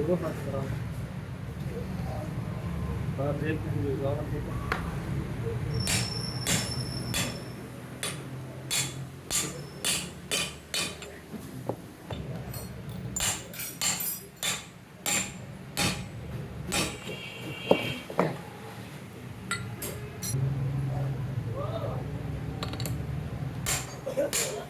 वो हाथ करा बाहर देख के जाओ तो